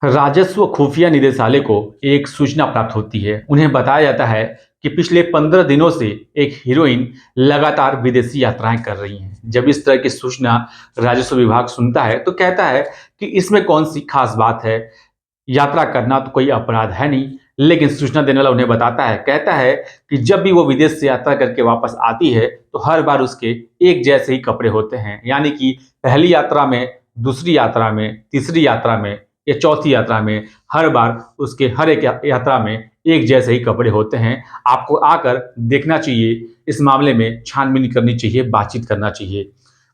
राजस्व खुफिया निदेशालय को एक सूचना प्राप्त होती है। उन्हें बताया जाता है कि पिछले 15 दिनों से एक हीरोइन लगातार विदेशी यात्राएं कर रही हैं। जब इस तरह की सूचना राजस्व विभाग सुनता है तो कहता है कि इसमें कौन सी खास बात है। यात्रा करना तो कोई अपराध है नहीं। लेकिन सूचना देने वाला उन्हें बताता है, कहता है कि जब भी वो विदेश से यात्रा करके वापस आती है तो हर बार उसके एक जैसे ही कपड़े होते हैं। यानी कि पहली यात्रा में, दूसरी यात्रा में, तीसरी यात्रा में या चौथी यात्रा में हर बार उसके हर एक यात्रा में एक जैसे ही कपड़े होते हैं। आपको आकर देखना चाहिए, इस मामले में छानबीन करनी चाहिए, बातचीत करना चाहिए,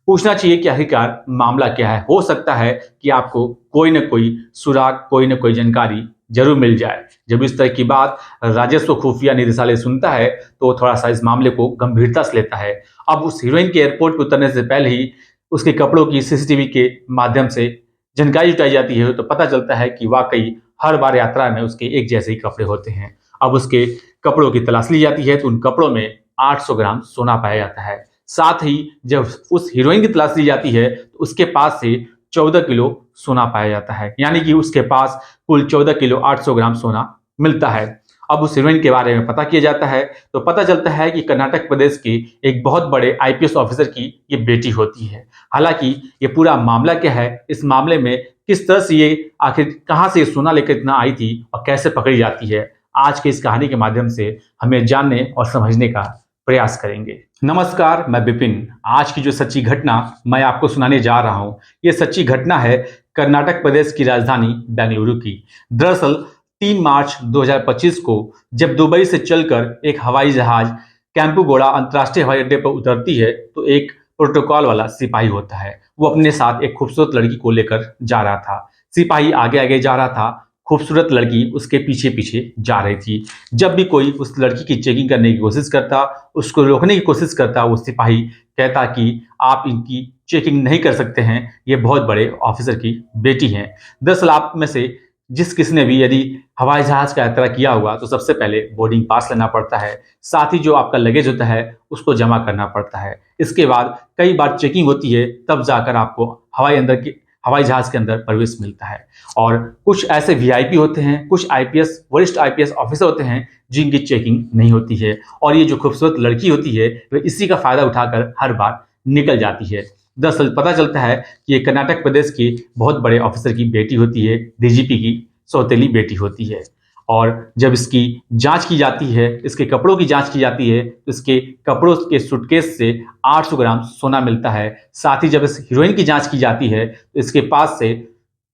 पूछना चाहिए कि आखिरकार मामला क्या है। हो सकता है कि आपको कोई न कोई सुराग, कोई न कोई जानकारी जरूर मिल जाए। जब इस तरह की बात राजस्व खुफिया निदेशालय सुनता है तो वो थोड़ा सा इस मामले को गंभीरता से लेता है। अब उस हीरोइन के एयरपोर्ट पर उतरने से पहले ही उसके कपड़ों की सीसीटीवी के माध्यम से जानकारी जुटाई जाती है तो पता चलता है कि वाकई हर बार यात्रा में उसके एक जैसे ही कपड़े होते हैं। अब उसके कपड़ों की तलाश ली जाती है तो उन कपड़ों में 800 ग्राम सोना पाया जाता है। साथ ही जब उस हीरोइन की तलाश ली जाती है तो उसके पास से 14 किलो सोना पाया जाता है। यानी कि उसके पास कुल 14 किलो 800 ग्राम सोना मिलता है। अब उस हीरोइन के बारे में पता किया जाता है तो पता चलता है कि कर्नाटक प्रदेश के एक बहुत बड़े आईपीएस ऑफिसर की ये बेटी होती है। हालांकि ये पूरा मामला क्या है, इस मामले में किस तरह से ये आखिर कहाँ से ये सोना लेकर इतना आई थी और कैसे पकड़ी जाती है, आज की इस कहानी के माध्यम से हमें जानने और समझने का प्रयास करेंगे। नमस्कार, मैं विपिन। आज की जो सच्ची घटना मैं आपको सुनाने जा रहा हूँ, ये सच्ची घटना है कर्नाटक प्रदेश की राजधानी बेंगलुरु की। दरअसल 3 मार्च 2025 को जब दुबई से चलकर एक हवाई जहाज कैंपुगोड़ा अंतर्राष्ट्रीय हवाई अड्डे पर उतरती है तो एक प्रोटोकॉल वाला सिपाही होता है। वो अपने साथ एक खूबसूरत लड़की को लेकर जा रहा था। सिपाही आगे आगे जा रहा था, खूबसूरत लड़की उसके पीछे पीछे जा रही थी। जब भी कोई उस लड़की की चेकिंग करने की कोशिश करता, उसको रोकने की कोशिश करता, वो सिपाही कहता कि आप इनकी चेकिंग नहीं कर सकते हैं, ये बहुत बड़े ऑफिसर की बेटी हैं। दरअसल आप में से जिस किसी ने भी यदि हवाई जहाज का यात्रा किया होगा तो सबसे पहले बोर्डिंग पास लेना पड़ता है। साथ ही जो आपका लगेज होता है उसको जमा करना पड़ता है। इसके बाद कई बार चेकिंग होती है, तब जाकर आपको हवाई जहाज के अंदर प्रवेश मिलता है। और कुछ ऐसे वीआईपी होते हैं, कुछ आईपीएस, वरिष्ठ आईपीएस ऑफिसर होते हैं जिनकी चेकिंग नहीं होती है। और ये जो खूबसूरत लड़की होती है वह इसी का फायदा उठाकर हर बार निकल जाती है। दरअसल पता चलता है कि ये कर्नाटक प्रदेश की बहुत बड़े ऑफिसर की बेटी होती है, डीजीपी की सौतेली बेटी होती है। और जब इसकी जांच की जाती है, इसके कपड़ों की जांच की जाती है तो इसके कपड़ों के सूटकेस से 800 ग्राम सोना मिलता है। साथ ही जब इस हीरोइन की जांच की जाती है तो इसके पास से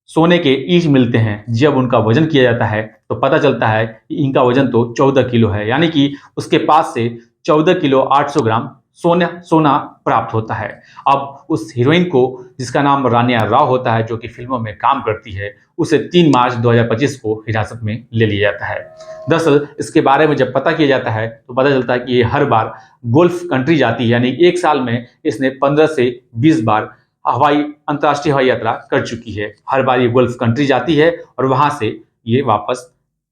सोने के ईंट मिलते हैं। जब उनका वजन किया जाता है तो पता चलता है कि इनका वजन तो 14 किलो है। यानी कि उसके पास से 14 किलो 800 ग्राम सोना सोना प्राप्त होता है। अब उस हीरोइन को, जिसका नाम रानिया राव होता है, जो कि फिल्मों में काम करती है, उसे 3 मार्च 2025 को हिरासत में ले लिया जाता है। दरअसल इसके बारे में जब पता किया जाता है तो पता चलता है कि ये हर बार गोल्फ कंट्री जाती है। यानी एक साल में इसने 15 से 20 बार अंतर्राष्ट्रीय हवाई यात्रा कर चुकी है। हर बार ये गोल्फ कंट्री जाती है और वहां से ये वापस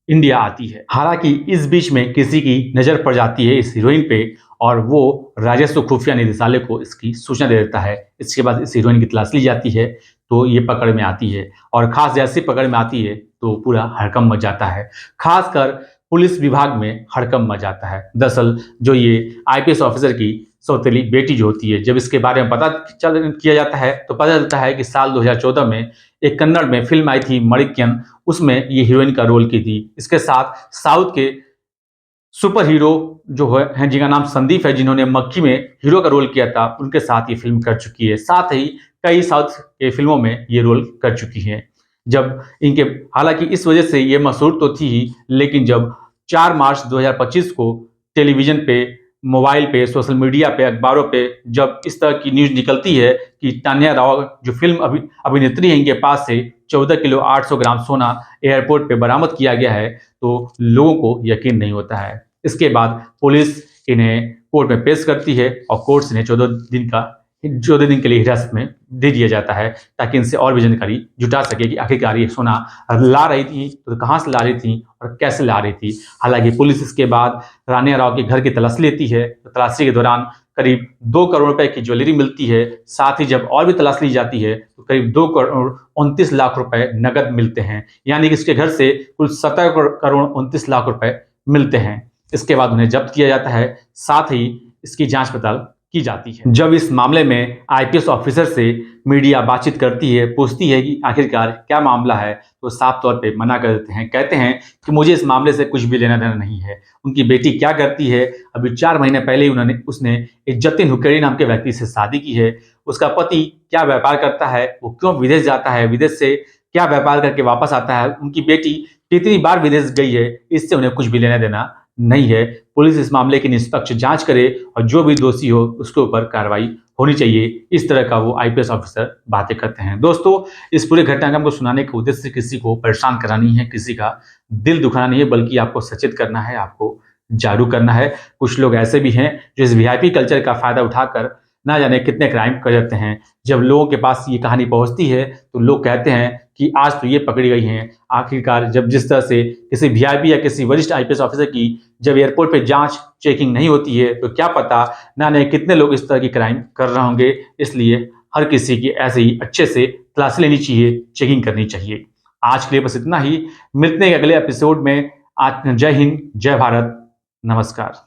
इंडिया आती है। हालांकि इस बीच में किसी की नजर पड़ जाती है इस हीरोइन पे और वो राजस्व खुफिया निदेशालय को इसकी सूचना दे देता है। इसके बाद इस हीरोइन की तलाश ली जाती है तो ये पकड़ में आती है। और खास जैसे पकड़ में आती है तो पूरा हड़कंप मच जाता है। खासकर पुलिस विभाग में हड़कंप मच जाता है। दरअसल जो ये आईपीएस ऑफिसर की सौतेली बेटी जो होती है, जब इसके बारे में पता चल किया जाता है तो पता चलता है कि साल 2014 में एक कन्नड़ में फिल्म आई थी मणिक्यन, उसमें ये हीरोइन का रोल की थी। इसके साथ साउथ के सुपर हीरो जो है जिनका नाम संदीप है, जिन्होंने मक्खी में हीरो का रोल किया था, उनके साथ ये फिल्म कर चुकी है। साथ ही कई साउथ के फिल्मों में ये रोल कर चुकी हैं। जब इनके हालांकि इस वजह से ये मशहूर तो थी ही, लेकिन जब 4 मार्च 2025 को टेलीविजन पे, मोबाइल पे, सोशल मीडिया पे, अखबारों पे जब इस तरह की न्यूज निकलती है कि तान्या राव जो फिल्म अभिनेत्री है, इनके पास से 14 किलो 800 ग्राम सोना एयरपोर्ट पे बरामद किया गया है, तो लोगों को यकीन नहीं होता है। इसके बाद पुलिस इन्हें कोर्ट में पेश करती है और कोर्ट से इन्हें 14 दिन का 14 दिन के लिए हिरासत में दे दिया जाता है, ताकि इनसे और भी जानकारी जुटा सके कि आखिरकार ये सोना ला रही थी तो कहाँ से ला रही थी और कैसे ला रही थी। हालांकि पुलिस इसके बाद रानिया राव के घर की तलाशी लेती है, तो तलाशी के दौरान करीब 2 करोड़ रुपए की ज्वेलरी मिलती है। साथ ही जब और भी तलाश ली जाती है तो करीब 2 करोड़ 29 लाख रुपए नकद मिलते हैं, यानी कि इसके घर से कुल 17 करोड़ 29 लाख रुपए मिलते हैं। इसके बाद उन्हें जब्त किया जाता है, साथ ही इसकी जांच पड़ताल की जाती है। जब इस मामले में आईपीएस ऑफिसर से मीडिया बातचीत करती है, पूछती है कि आखिरकार क्या मामला है, तो साफ तौर पे मना कर देते हैं। कहते हैं कि मुझे इस मामले से कुछ भी लेना देना नहीं है। उनकी बेटी क्या करती है, अभी 4 महीने पहले ही उसने एक जतिन हुक्केड़ी नाम के व्यक्ति से शादी की है। उसका पति क्या व्यापार करता है, वो क्यों विदेश जाता है, विदेश से क्या व्यापार करके वापस आता है, उनकी बेटी कितनी बार विदेश गई है, इससे उन्हें कुछ भी लेना देना नहीं है। पुलिस इस मामले की निष्पक्ष जांच करे और जो भी दोषी हो उसके ऊपर कार्रवाई होनी चाहिए। इस तरह का वो आईपीएस ऑफिसर बातें करते हैं। दोस्तों, इस पूरे घटनाक्रम को सुनाने का उद्देश्य किसी को परेशान कराना नहीं है, किसी का दिल दुखाना नहीं है, बल्कि आपको सचेत करना है, आपको जागरूक करना है। कुछ लोग ऐसे भी हैं जो इस वीआईपी कल्चर का फायदा उठाकर ना जाने कितने क्राइम कर जाते हैं। जब लोगों के पास ये कहानी पहुंचती है तो लोग कहते हैं कि आज तो ये पकड़ी गई हैं। आखिरकार जब जिस तरह से किसी वीआईपी या किसी वरिष्ठ आईपीएस ऑफिसर की जब एयरपोर्ट पे जांच चेकिंग नहीं होती है, तो क्या पता ना जाने कितने लोग इस तरह की क्राइम कर रहे होंगे। इसलिए हर किसी की ऐसे ही अच्छे से तलाशी लेनी चाहिए, चेकिंग करनी चाहिए। आज के लिए बस इतना ही। मिलते हैं अगले एपिसोड में। आज जय हिंद, जय भारत, नमस्कार।